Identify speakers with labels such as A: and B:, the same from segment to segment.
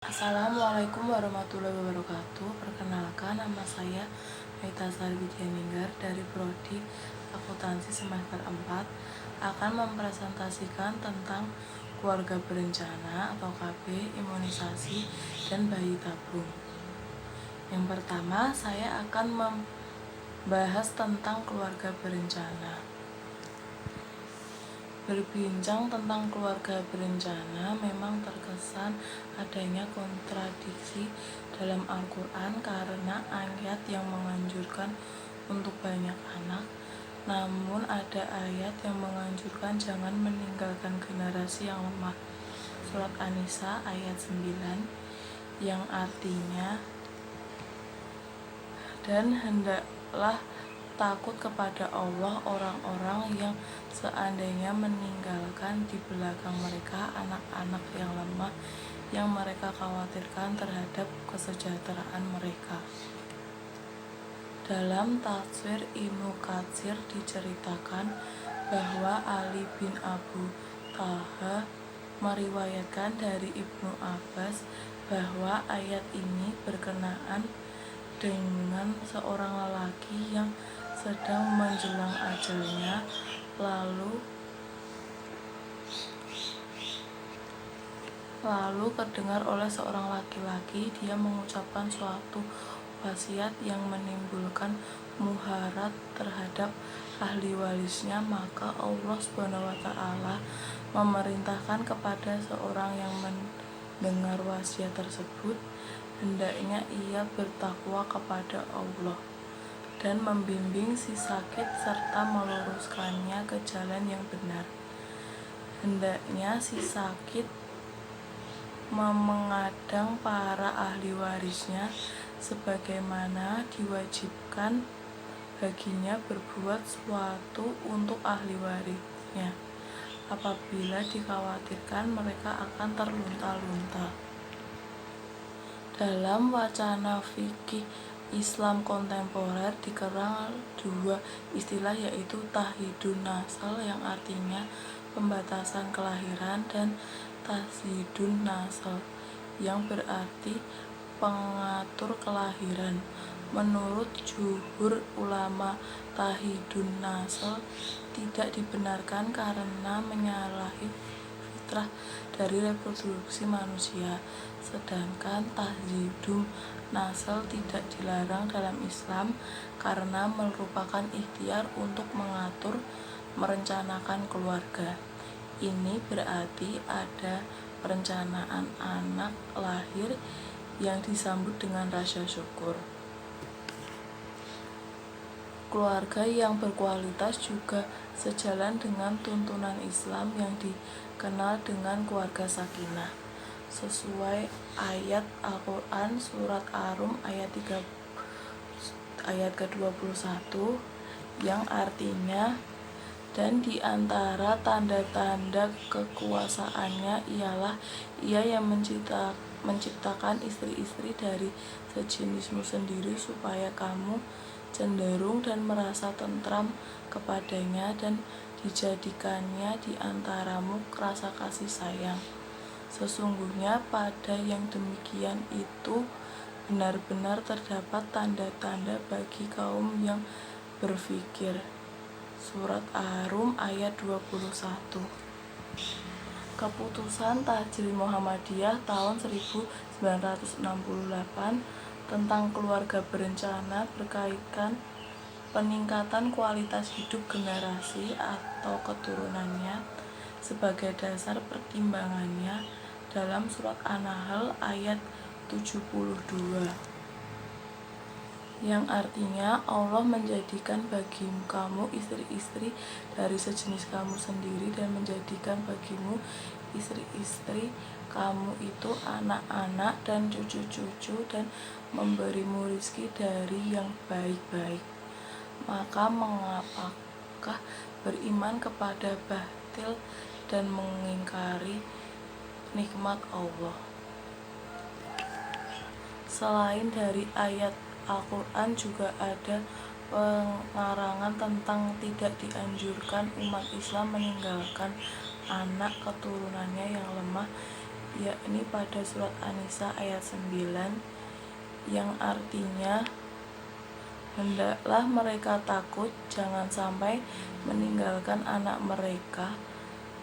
A: Assalamualaikum warahmatullahi wabarakatuh. Perkenalkan, nama saya Maita Sari Widyaninggar dari Prodi Akuntansi semester 4 akan mempresentasikan tentang keluarga berencana atau KB, imunisasi, dan bayi tabung. Yang pertama, saya akan membahas tentang keluarga berencana. Berbincang tentang keluarga berencana memang terkesan adanya kontradiksi dalam Al-Quran karena ayat yang menganjurkan untuk banyak anak, namun ada ayat yang menganjurkan jangan meninggalkan generasi yang lemah. Surat An-Nisa ayat 9 yang artinya, dan hendaklah takut kepada Allah orang-orang yang seandainya meninggalkan di belakang mereka anak-anak yang lemah yang mereka khawatirkan terhadap kesejahteraan mereka. Dalam tafsir Ibnu Katsir diceritakan bahwa Ali bin Abu Thalhah meriwayatkan dari Ibnu Abbas bahwa ayat ini berkenaan dengan seorang lelaki yang sedang menjelang ajalnya, lalu terdengar oleh seorang laki-laki dia mengucapkan suatu wasiat yang menimbulkan mudarat terhadap ahli warisnya, maka Allah SWT memerintahkan kepada seorang yang mendengar wasiat tersebut hendaknya ia bertakwa kepada Allah dan membimbing si sakit serta meluruskannya ke jalan yang benar. Hendaknya si sakit mengadang para ahli warisnya sebagaimana diwajibkan baginya berbuat suatu untuk ahli warisnya apabila dikhawatirkan mereka akan terlunta-lunta. Dalam wacana fikih Islam kontemporer dikenal dua istilah, yaitu tahdidun nasl yang artinya pembatasan kelahiran dan tazdidun nasl yang berarti pengatur kelahiran. Menurut jumhur ulama, tahdidun nasl tidak dibenarkan karena menyalahi fitrah dari reproduksi manusia, sedangkan tahdidun nasl tidak dilarang dalam Islam karena merupakan ikhtiar untuk mengatur merencanakan keluarga. Ini berarti ada perencanaan anak lahir yang disambut dengan rasa syukur. Keluarga yang berkualitas juga sejalan dengan tuntunan Islam yang dikenal dengan keluarga sakinah. Sesuai ayat Al-Quran surat Ar-Rum ayat ke-21 yang artinya, dan di antara tanda-tanda kekuasaannya ialah ia yang menciptakan istri-istri dari sejenismu sendiri supaya kamu cenderung dan merasa tentram kepadanya, dan dijadikannya di antaramu rasa kasih sayang. Sesungguhnya pada yang demikian itu benar-benar terdapat tanda-tanda bagi kaum yang berfikir. Surat Ar-Rum ayat 21. Keputusan Tajrid Muhammadiyah tahun 1968 tentang keluarga berencana berkaitan peningkatan kualitas hidup generasi atau keturunannya sebagai dasar pertimbangannya dalam surat An-Nahl ayat 72 yang artinya, Allah menjadikan bagi kamu istri-istri dari sejenis kamu sendiri dan menjadikan bagimu istri-istri kamu itu anak-anak dan cucu-cucu dan memberimu rizki dari yang baik-baik. Maka mengapakah beriman kepada batil dan mengingkari nikmat Allah? Selain dari ayat Al-Quran juga ada pengarangan tentang tidak dianjurkan umat Islam meninggalkan anak keturunannya yang lemah yakni pada surat An-Nisa ayat 9, yang artinya hendaklah mereka takut jangan sampai meninggalkan anak mereka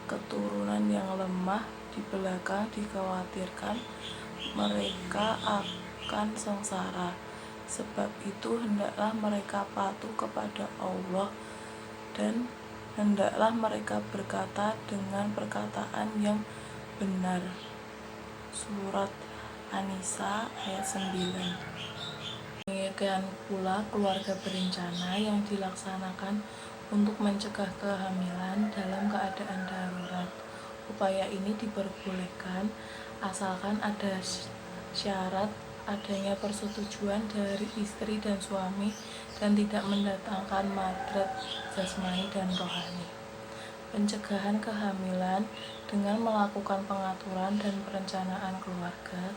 A: keturunan yang lemah di belakang, dikhawatirkan mereka akan sengsara. Sebab itu hendaklah mereka patuh kepada Allah dan hendaklah mereka berkata dengan perkataan yang benar. Surat An-Nisa ayat 9. Demikian pula keluarga berencana yang dilaksanakan untuk mencegah kehamilan dalam keadaan darurat. Upaya ini diperbolehkan asalkan ada syarat adanya persetujuan dari istri dan suami dan tidak mendatangkan madharat jasmani dan rohani. Pencegahan kehamilan dengan melakukan pengaturan dan perencanaan keluarga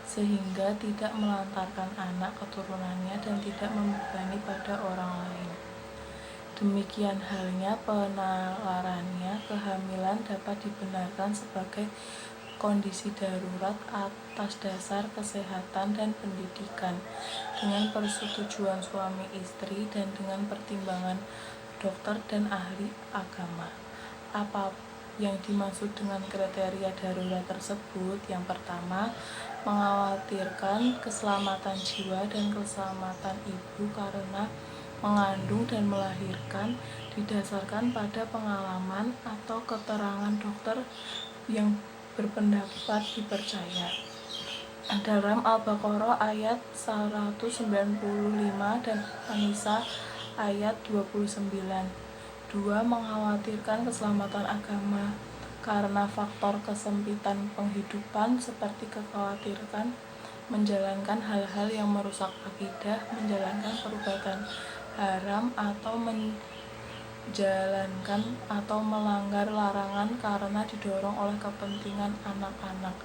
A: sehingga tidak melantarkan anak keturunannya dan tidak membebani pada orang lain. Demikian halnya penalarannya, kehamilan dapat dibenarkan sebagai kondisi darurat atas dasar kesehatan dan pendidikan dengan persetujuan suami istri dan dengan pertimbangan dokter dan ahli agama. Apa yang dimaksud dengan kriteria darurat tersebut? Yang pertama, mengkhawatirkan keselamatan jiwa dan keselamatan ibu karena mengandung dan melahirkan didasarkan pada pengalaman atau keterangan dokter yang berpendapat dipercaya. Dalam Al-Baqarah ayat 195 dan An-Nisa ayat 29. 2. Mengkhawatirkan keselamatan agama karena faktor kesempitan penghidupan seperti kekhawatiran menjalankan hal-hal yang merusak akidah, menjalankan perbuatan haram atau menjalankan atau melanggar larangan karena didorong oleh kepentingan anak-anak.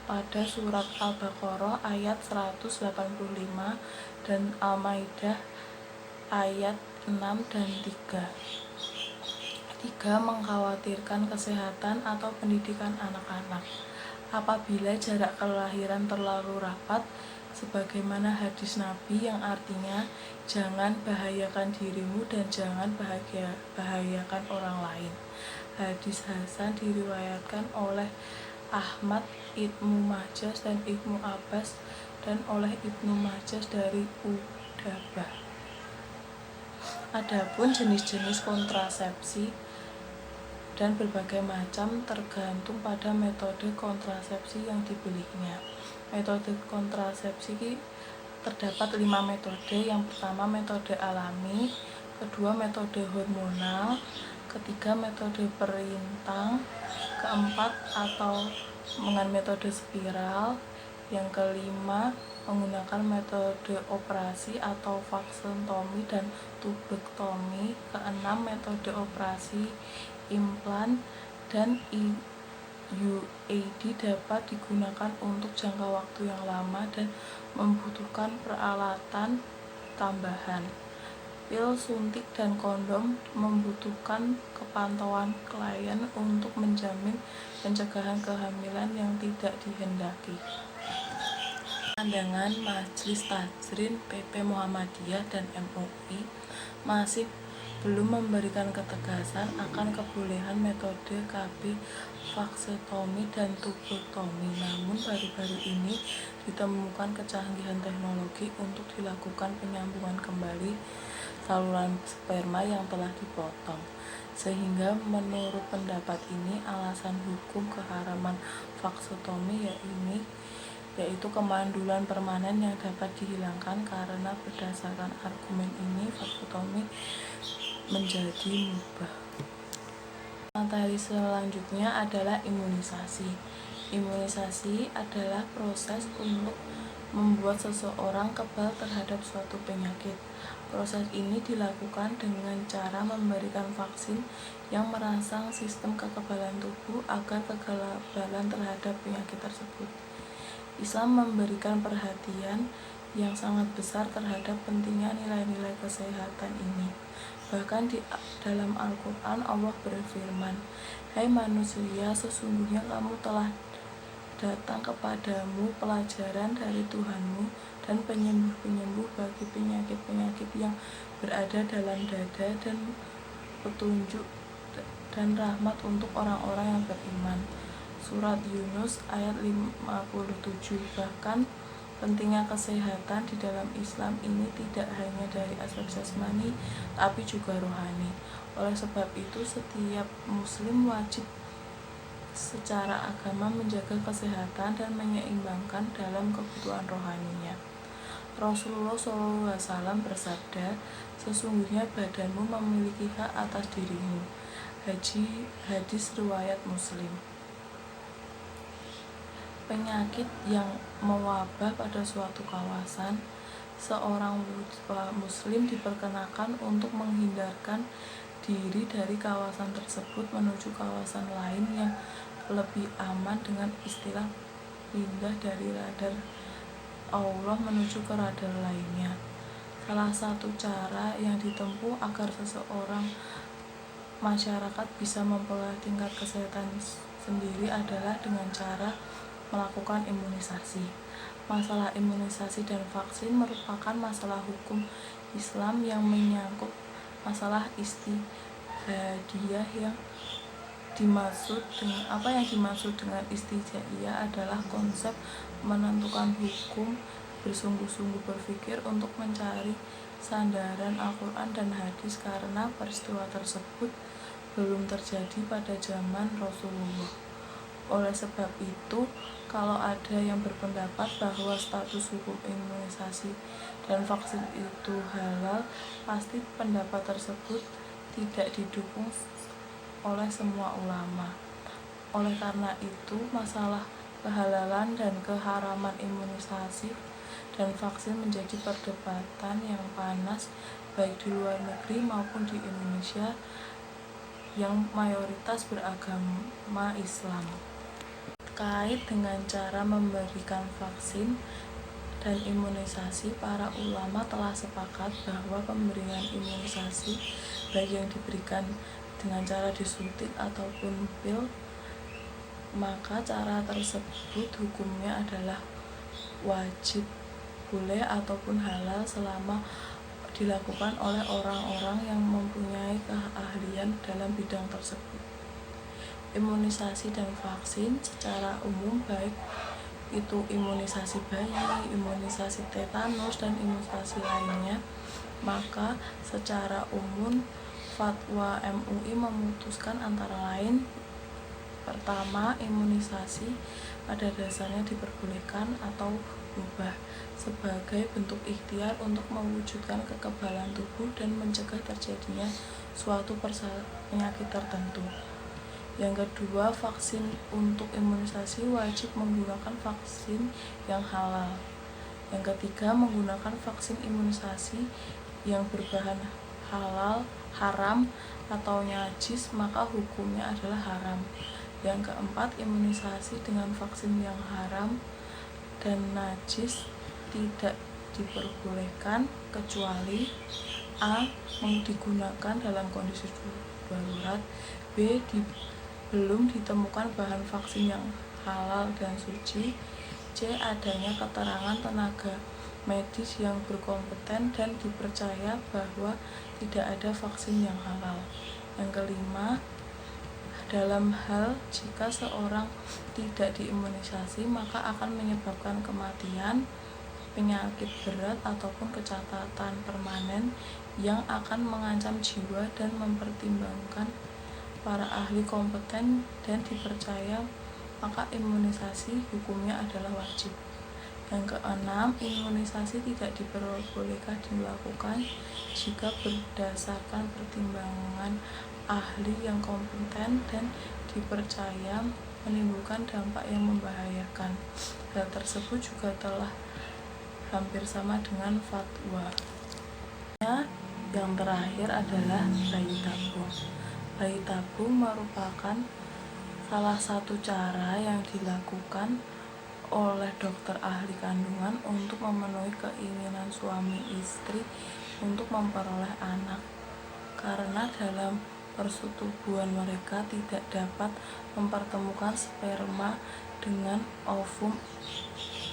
A: Pada surat Al-Baqarah ayat 185 dan Al-Maidah ayat 6 dan 3. 3. Mengkhawatirkan kesehatan atau pendidikan anak-anak. Apabila jarak kelahiran terlalu rapat, sebagaimana hadis Nabi yang artinya jangan bahayakan dirimu dan jangan bahayakan orang lain. Hadis Hasan diriwayatkan oleh Ahmad, Ibnu Majah dan Ibnu Abbas dan oleh Ibnu Majah dari Udabah. Adapun jenis-jenis kontrasepsi dan berbagai macam tergantung pada metode kontrasepsi yang dipilihnya. Metode kontrasepsi terdapat 5 metode. Yang pertama metode alami, kedua metode hormonal, ketiga metode perintang, keempat atau dengan metode spiral, yang kelima menggunakan metode operasi atau vaksentomi dan tubektomi, keenam metode operasi implan dan IUAD dapat digunakan untuk jangka waktu yang lama dan membutuhkan peralatan tambahan. Pil suntik dan kondom membutuhkan kepantauan klien untuk menjamin pencegahan kehamilan yang tidak dihendaki. Pandangan Majelis Tajrin PP Muhammadiyah dan MUI masih belum memberikan ketegasan akan kebolehan metode KB vaksentomi dan tubektomi. Namun baru-baru ini ditemukan kecanggihan teknologi untuk dilakukan penyambungan kembali saluran sperma yang telah dipotong. Sehingga menurut pendapat ini alasan hukum keharaman vaksentomi yaitu kemandulan permanen yang dapat dihilangkan karena berdasarkan argumen ini vaksentomi menjadi mubah. Materi selanjutnya adalah imunisasi. Imunisasi adalah proses untuk membuat seseorang kebal terhadap suatu penyakit. Proses ini dilakukan dengan cara memberikan vaksin yang merangsang sistem kekebalan tubuh agar kekebalan terhadap penyakit tersebut. Islam memberikan perhatian yang sangat besar terhadap pentingnya nilai-nilai kesehatan ini. Bahkan di dalam Al-Quran Allah berfirman, "Hai manusia, sesungguhnya kamu telah datang kepadamu pelajaran dari Tuhanmu dan penyembuh-penyembuh bagi penyakit-penyakit yang berada dalam dada, dan petunjuk dan rahmat untuk orang-orang yang beriman. Surat Yunus ayat 57. Bahkan pentingnya kesehatan di dalam Islam ini tidak hanya dari aspek jasmani, tapi juga rohani. Oleh sebab itu, setiap muslim wajib secara agama menjaga kesehatan dan menyeimbangkan dalam kebutuhan rohaninya. Rasulullah SAW bersabda, "Sesungguhnya badanmu memiliki hak atas dirimu." Hadis riwayat Muslim. Penyakit yang mewabah pada suatu kawasan, seorang muslim diperkenakan untuk menghindarkan diri dari kawasan tersebut menuju kawasan lain yang lebih aman dengan istilah pindah dari radar Allah menuju ke radar lainnya. Salah satu cara yang ditempuh agar seseorang masyarakat bisa memperoleh tingkat kesehatan sendiri adalah dengan cara melakukan imunisasi. Masalah imunisasi dan vaksin merupakan masalah hukum Islam yang menyangkut masalah istihadiyah. Yang dimaksud dengan istihadiyah adalah konsep menentukan hukum, bersungguh-sungguh berpikir untuk mencari sandaran Al-Quran dan hadis, karena peristiwa tersebut belum terjadi pada zaman Rasulullah. Oleh sebab itu, kalau ada yang berpendapat bahwa status hukum imunisasi dan vaksin itu halal, pasti pendapat tersebut tidak didukung oleh semua ulama. Oleh karena itu, masalah kehalalan dan keharaman imunisasi dan vaksin menjadi perdebatan yang panas baik di luar negeri maupun di Indonesia yang mayoritas beragama Islam. Terkait dengan cara memberikan vaksin dan imunisasi, para ulama telah sepakat bahwa pemberian imunisasi, baik yang diberikan dengan cara disuntik ataupun pil, maka cara tersebut hukumnya adalah wajib, boleh ataupun halal selama dilakukan oleh orang-orang yang mempunyai keahlian dalam bidang tersebut. Imunisasi dan vaksin secara umum, baik itu imunisasi bayi, imunisasi tetanus, dan imunisasi lainnya, maka secara umum fatwa MUI memutuskan antara lain: pertama, imunisasi pada dasarnya diperbolehkan atau mubah sebagai bentuk ikhtiar untuk mewujudkan kekebalan tubuh dan mencegah terjadinya suatu penyakit tertentu. Yang kedua, vaksin untuk imunisasi wajib menggunakan vaksin yang halal. Yang ketiga, menggunakan vaksin imunisasi yang berbahan haram atau najis, maka hukumnya adalah haram. Yang keempat, imunisasi dengan vaksin yang haram dan najis tidak diperbolehkan kecuali A. digunakan dalam kondisi darurat, B. belum ditemukan bahan vaksin yang halal dan suci, C. adanya keterangan tenaga medis yang berkompeten dan dipercaya bahwa tidak ada vaksin yang halal. Yang kelima, dalam hal jika seorang tidak diimunisasi, maka akan menyebabkan kematian, penyakit berat, ataupun kecacatan permanen yang akan mengancam jiwa, dan mempertimbangkan para ahli kompeten dan dipercaya, maka imunisasi hukumnya adalah wajib. Yang keenam, imunisasi tidak diperbolehkan dilakukan jika berdasarkan pertimbangan ahli yang kompeten dan dipercaya menimbulkan dampak yang membahayakan. Hal tersebut juga telah hampir sama dengan fatwa. Yang terakhir adalah bayi tabung. Bayi tabung merupakan salah satu cara yang dilakukan oleh dokter ahli kandungan untuk memenuhi keinginan suami istri untuk memperoleh anak, karena dalam persetubuhan mereka tidak dapat mempertemukan sperma dengan ovum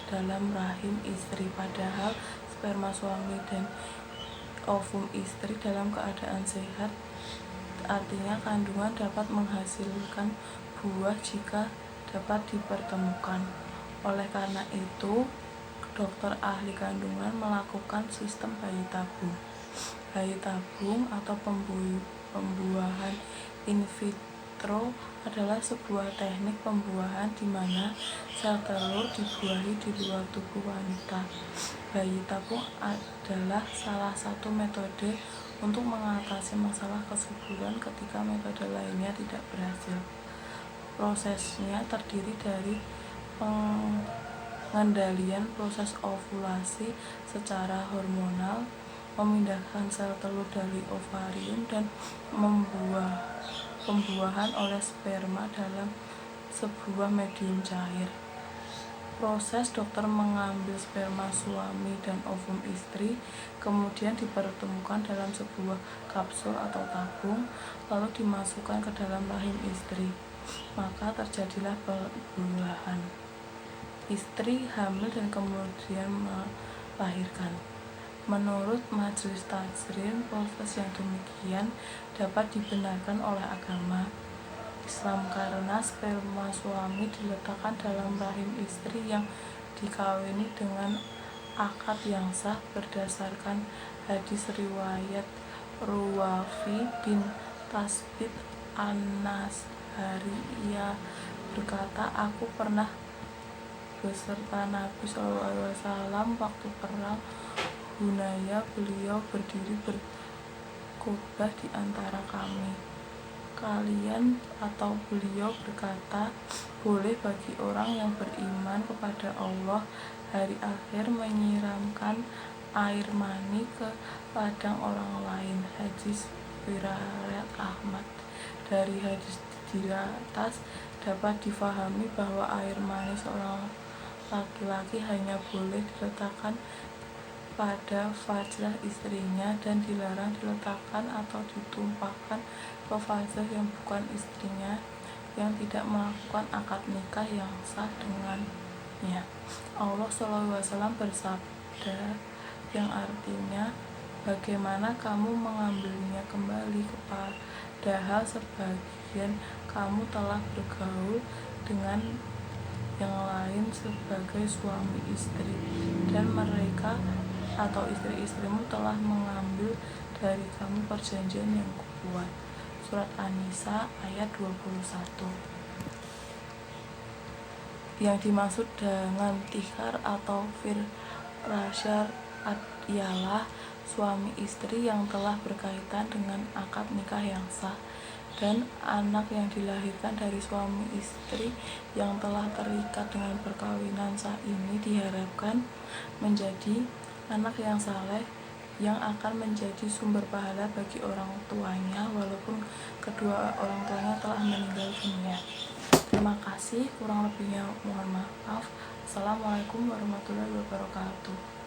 A: dalam rahim istri, padahal sperma suami dan ovum istri dalam keadaan sehat. Artinya kandungan dapat menghasilkan buah jika dapat dipertemukan. Oleh karena itu, dokter ahli kandungan melakukan sistem bayi tabung. Bayi tabung atau pembuahan in vitro adalah sebuah teknik pembuahan di mana sel telur dibuahi di luar tubuh wanita. Bayi tabung adalah salah satu metode untuk mengatasi masalah kesuburan ketika metode lainnya tidak berhasil. Prosesnya terdiri dari pengendalian proses ovulasi secara hormonal, memindahkan sel telur dari ovarium, dan pembuahan oleh sperma dalam sebuah medium cair. Proses dokter mengambil sperma suami dan ovum istri, kemudian dipertemukan dalam sebuah kapsul atau tabung, lalu dimasukkan ke dalam rahim istri. Maka terjadilah pembuluhan. Istri hamil dan kemudian melahirkan. Menurut Majelis Tajrin, proses yang demikian dapat dibenarkan oleh agama Islam karena sperma suami diletakkan dalam rahim istri yang dikawini dengan akad yang sah berdasarkan hadis riwayat Ruwafi bin Tasbit An-Nashari. Ia berkata, aku pernah beserta Nabi SAW waktu perang Hunaya. Beliau berdiri berkhutbah di antara kami. Kalian atau beliau berkata, boleh bagi orang yang beriman kepada Allah hari akhir menyiramkan air mani ke ladang orang lain. Hadis riwayat Ahmad. Dari hadis di atas dapat difahami bahwa air mani seorang laki-laki hanya boleh diletakkan pada farjah istrinya dan dilarang diletakkan atau ditumpahkan ke farjah yang bukan istrinya yang tidak melakukan akad nikah yang sah dengannya. Allah SAW bersabda yang artinya, bagaimana kamu mengambilnya kembali padahal sebagian kamu telah bergaul dengan yang lain sebagai suami istri, dan mereka atau istri-istrimu telah mengambil dari kamu perjanjian yang kuat. Surat An-Nisa ayat 21. Yang dimaksud dengan tikhar atau firasya ialah suami istri yang telah berkaitan dengan akad nikah yang sah, dan anak yang dilahirkan dari suami istri yang telah terikat dengan perkawinan sah ini diharapkan menjadi anak yang saleh yang akan menjadi sumber pahala bagi orang tuanya walaupun kedua orang tuanya telah meninggal dunia. Terima kasih, kurang lebihnya mohon maaf. Assalamualaikum warahmatullahi wabarakatuh.